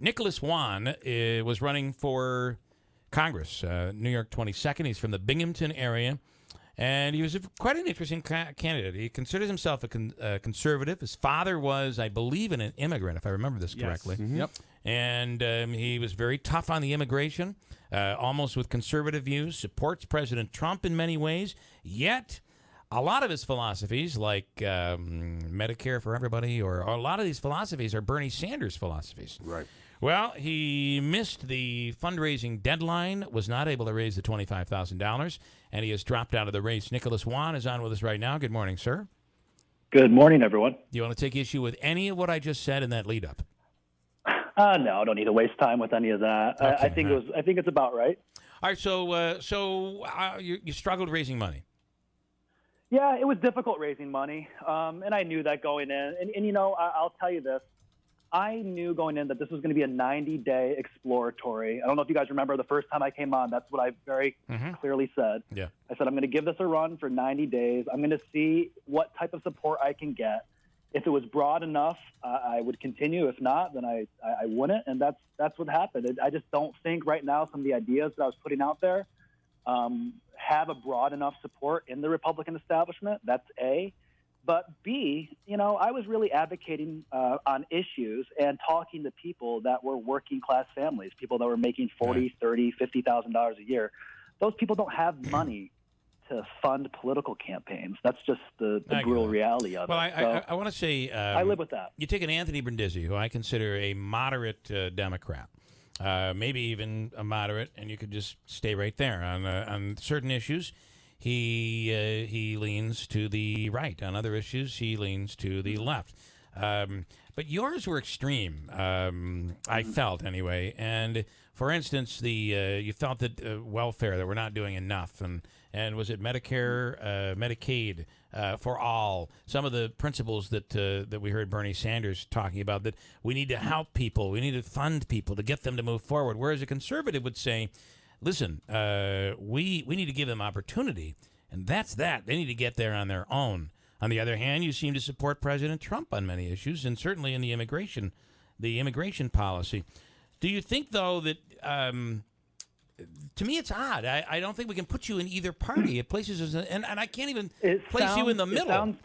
Nicholas Wan was running for Congress, New York 22nd. He's from the Binghamton area, and he was quite an interesting candidate. He considers himself a conservative. His father was, I believe, an immigrant, if I remember this correctly. Yes. Mm-hmm. Yep. And he was very tough on the immigration, almost with conservative views, supports President Trump in many ways, yet a lot of his philosophies, like Medicare for everybody, or a lot of these philosophies are Bernie Sanders philosophies. Right. Well, he missed the fundraising deadline, was not able to raise the $25,000, and he has dropped out of the race. Nicholas Wan is on with us right now. Good morning, sir. Good morning, everyone. Do you want to take issue with any of what I just said in that lead-up? No, I don't need to waste time with any of that. Okay, I think it's about right. All right, so you struggled raising money. Yeah, it was difficult raising money, and I knew that going in. And you know, I'll tell you this. I knew going in that this was going to be a 90-day exploratory. I don't know if you guys remember the first time I came on. That's what I very clearly said. Yeah. I said, I'm going to give this a run for 90 days. I'm going to see what type of support I can get. If it was broad enough, I would continue. If not, then I wouldn't. And that's what happened. I just don't think right now some of the ideas that I was putting out there have a broad enough support in the Republican establishment. That's A. But B, you know, I was really advocating on issues and talking to people that were working class families, people that were making $40,000, $30,000, $50,000 a year. Those people don't have money to fund political campaigns. That's just the brutal reality of it. Well, I want to say I live with that. You take an Anthony Brindisi, who I consider a moderate Democrat, maybe even a moderate, and you could just stay right there on certain issues. He leans to the right. On other issues, he leans to the left. But yours were extreme, I felt anyway. And for instance, you felt that welfare, that we're not doing enough. And was it Medicare, Medicaid for all? Some of the principles that we heard Bernie Sanders talking about, that we need to help people, we need to fund people to get them to move forward. Whereas a conservative would say, listen, we need to give them opportunity, and that's that. They need to get there on their own. On the other hand, you seem to support President Trump on many issues, and certainly in the immigration policy. Do you think, though, that to me it's odd. I don't think we can put you in either party. It places us, and I can't even place you in the middle. It sounds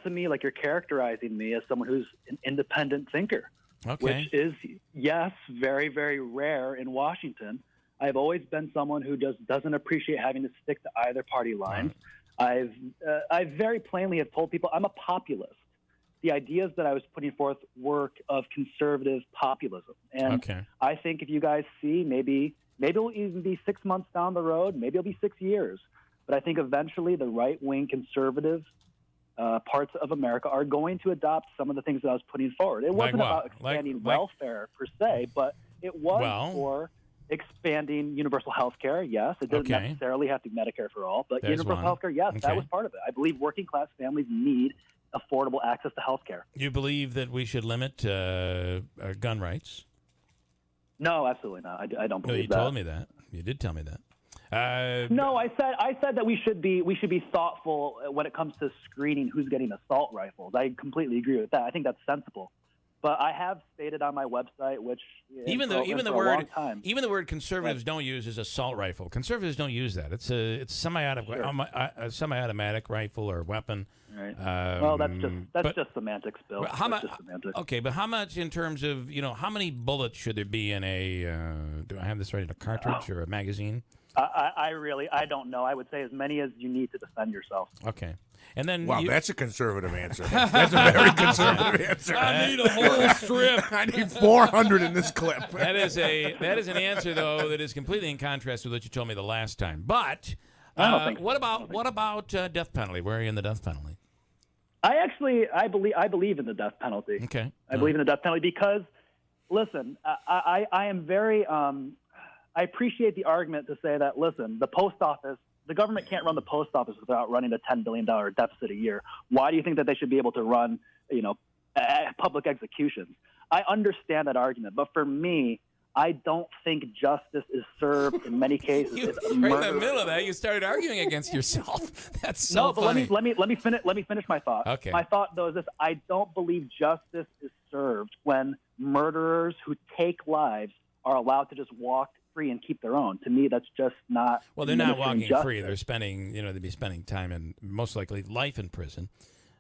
to me like you're characterizing me as someone who's an independent thinker, which is, yes, very, very rare in Washington. I've always been someone who doesn't appreciate having to stick to either party lines. Right. I very plainly have told people I'm a populist. The ideas that I was putting forth were of conservative populism. And I think if you guys see, maybe it'll even be 6 months down the road, maybe it'll be 6 years. But I think eventually the right-wing conservative parts of America are going to adopt some of the things that I was putting forward. It wasn't about expanding welfare per se, but it was for expanding universal health care, yes. It doesn't necessarily have to be Medicare for all, but universal health care, yes, that was part of it. I believe working class families need affordable access to health care. You believe that we should limit gun rights? No, absolutely not. I don't believe that. No, you told me that. You did tell me that. No, I said that we should be thoughtful when it comes to screening who's getting assault rifles. I completely agree with that. I think that's sensible. But I have stated on my website, which even the word conservatives don't use is assault rifle. Conservatives don't use that. It's a semi-automatic rifle or weapon. Right. Well, that's just semantics, Bill. Okay, but how much in terms of how many bullets should there be in a? Do I have this right? In a cartridge or a magazine? I don't know. I would say as many as you need to defend yourself. Okay. And then that's a conservative answer. That's a very conservative answer. I need a whole strip. I need 400 in this clip. That is an answer, though, that is completely in contrast with what you told me the last time. But what about death penalty? Where are you in the death penalty? I believe in the death penalty. Okay. I believe in the death penalty because, listen, I am very I appreciate the argument to say that, listen, the government can't run the post office without running a $10 billion deficit a year. Why do you think that they should be able to run, public executions? I understand that argument, but for me, I don't think justice is served in many cases. Right in the middle of that, you started arguing against yourself. That's so funny. Let me finish my thought. Okay. My thought though is this: I don't believe justice is served when murderers who take lives are allowed to just walk free and keep their own. To me, that's just not. Well, they're not walking free. They're spending, they'd be spending time in, most likely, life in prison.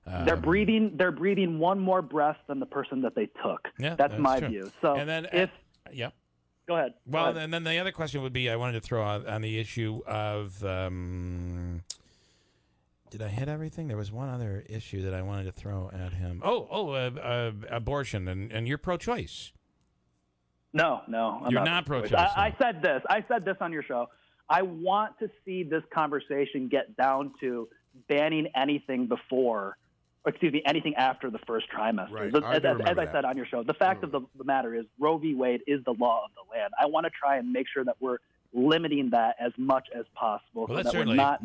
They're breathing one more breath than the person that they took. Yeah, that's my true. view. So and then, Go ahead. Well, Go ahead. and then the other question would be, I wanted to throw out on the issue of, did I hit everything? There was one other issue that I wanted to throw at him. Abortion, and you're pro-choice. No, you're not pro-choice. I said this on your show. I want to see this conversation get down to banning anything anything after the first trimester. Right. As I said on your show, the fact of the matter is Roe v. Wade is the law of the land. I want to try and make sure that we're limiting that as much as possible, so that we're not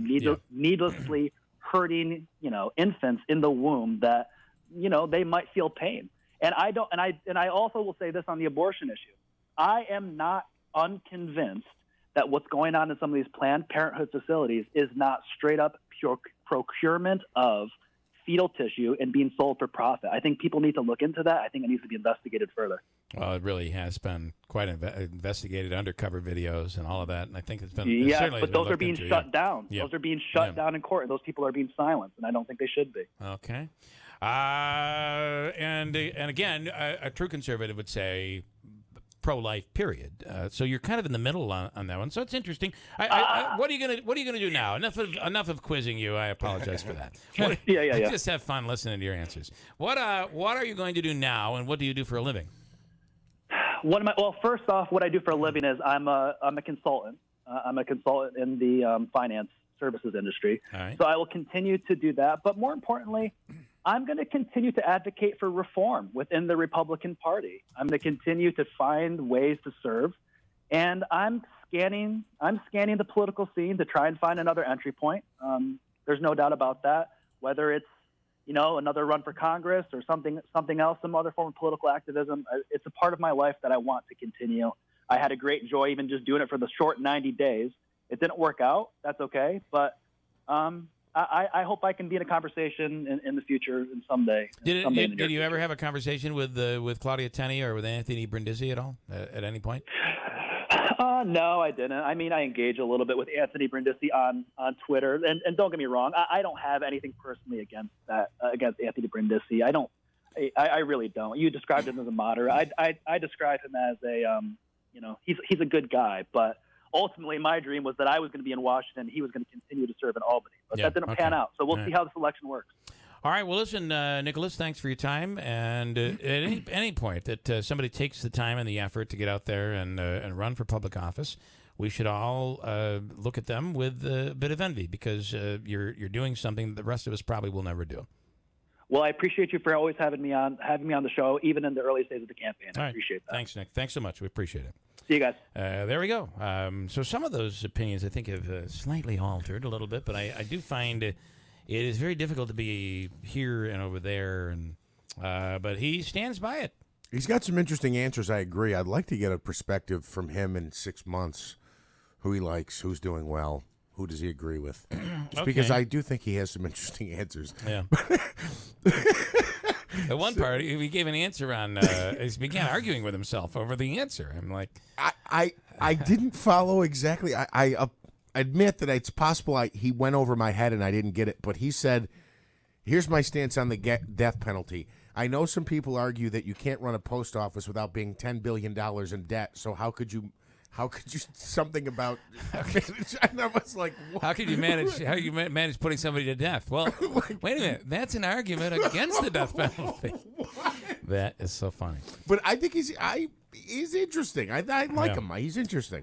needlessly hurting, infants in the womb that, they might feel pain. And I also will say this on the abortion issue. I am not unconvinced that what's going on in some of these Planned Parenthood facilities is not straight up pure procurement of fetal tissue and being sold for profit. I think people need to look into that. I think it needs to be investigated further. Well, it really has been quite investigated, undercover videos and all of that, and I think it's been but those are being shut down. Those are being shut down in court, and those people are being silenced, and I don't think they should be. Okay. And again, a true conservative would say pro-life, period. So you're kind of in the middle on that one. So it's interesting. What are you gonna do now? Enough of quizzing you. I apologize for that. Yeah. Just have fun listening to your answers. What are you going to do now, and what do you do for a living? Well, first off, what I do for a living is I'm a consultant. I'm a consultant in the finance services industry. All right. So I will continue to do that. But more importantly, I'm going to continue to advocate for reform within the Republican Party. I'm going to continue to find ways to serve, and I'm scanning the political scene to try and find another entry point. There's no doubt about that. Whether it's another run for Congress or something else, some other form of political activism, it's a part of my life that I want to continue. I had a great joy even just doing it for the short 90 days. It didn't work out. That's okay, but I hope I can be in a conversation in the future and someday. Did you ever have a conversation with Claudia Tenney or with Anthony Brindisi at all at any point? No, I didn't. I mean, I engage a little bit with Anthony Brindisi on Twitter, and don't get me wrong, I don't have anything personally against Anthony Brindisi. I really don't. You described him as a moderate. I describe him as he's a good guy, but ultimately, my dream was that I was going to be in Washington. He was going to continue to serve in Albany. But that didn't pan out. So we'll see how this election works. All right. Well, listen, Nicholas, thanks for your time. And at any point that somebody takes the time and the effort to get out there and run for public office, we should all look at them with a bit of envy because you're doing something the rest of us probably will never do. Well, I appreciate you for always having me on the show, even in the early stages of the campaign. I appreciate that. Thanks, Nick. Thanks so much. We appreciate it. See you guys. There we go. So some of those opinions I think have slightly altered a little bit, but I do find it is very difficult to be here and over there, and but he stands by it. He's got some interesting answers. I agree. I'd like to get a perspective from him in 6 months. Who he likes, who's doing well, who does he agree with? Just because I do think he has some interesting answers. Yeah. The one part, he gave an answer on, he began arguing with himself over the answer. I'm like... I didn't follow exactly. I admit that it's possible he went over my head and I didn't get it. But he said, here's my stance on the death penalty. I know some people argue that you can't run a post office without being $10 billion in debt. So how could you something about? And I was like, what? How you manage putting somebody to death? Well, wait a minute. That's an argument against the death penalty. That is so funny. But I think he's interesting. I like him. He's interesting.